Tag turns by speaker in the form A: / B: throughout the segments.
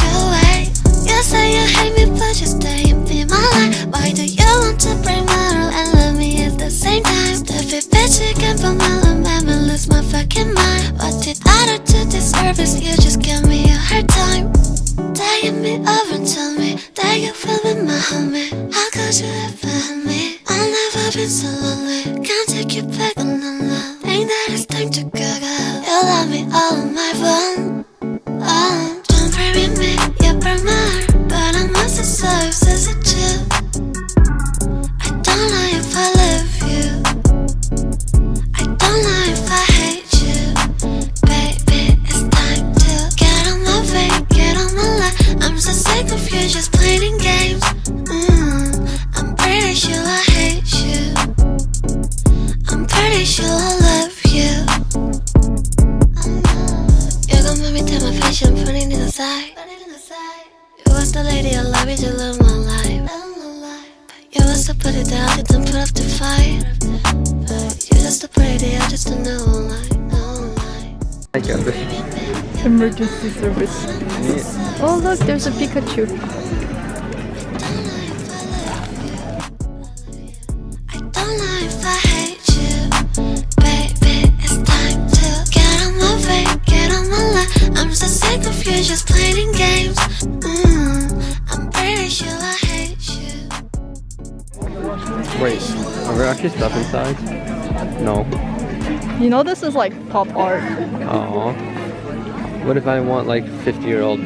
A: away. You say you hate me but you stay and be my life. Why do you want to break my rule and love me at the same time? Stupid bitch, you can't put my love and lose my fucking mind. What did I do to deserve this? You just give me a hard time. Taking me over and tell me that you feel with my homie. How could you ever hurt me? I've never been so lonely. Can't take you back on the love. Think that it's time to go. You love me all on my phone. Oh, don't pray with me, you burn my heart. But I must so obsessed with you. I don't know if I love you. I don't know if I hate you. Baby, it's time to get on my way, get on my life. I'm so sick of you just playing games. I'm pretty sure I hate you. I'm pretty sure I love you. You're gonna make me take my face and put it aside. You was the lady I love, you love my life. You was the pretty that I didn't put up the fight. You just the pretty, I just don't know
B: Hi, Gabby.
C: Emergency service. Oh look, there's a Pikachu.
A: I don't know if I hate you. Baby, it's time to get on my way, get on my life. I'm so sick of you just playing games. I'm pretty sure I hate you.
B: Wait, are there actually stuff inside? No.
C: You know this is like pop art.
B: Oh. What if I want like 50-year-old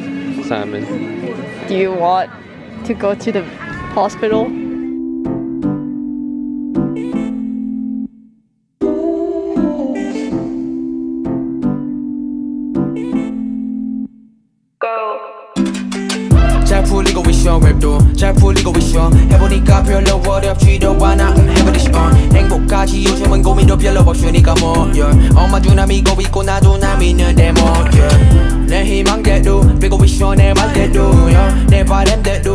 B: salmon?
C: Do you want to go to the hospital?
D: 잘 풀리고 있어 랩도 잘 풀리고 있어 해보니까 별로 어렵지도 않아 해보듯이 행복하지 요즘은 고민도 별로 없으니까 뭐 엄마도 나 믿고 있고 나도 나 믿는데 뭐 내 희망대로 되고 있어 내 말대로 내 바람대로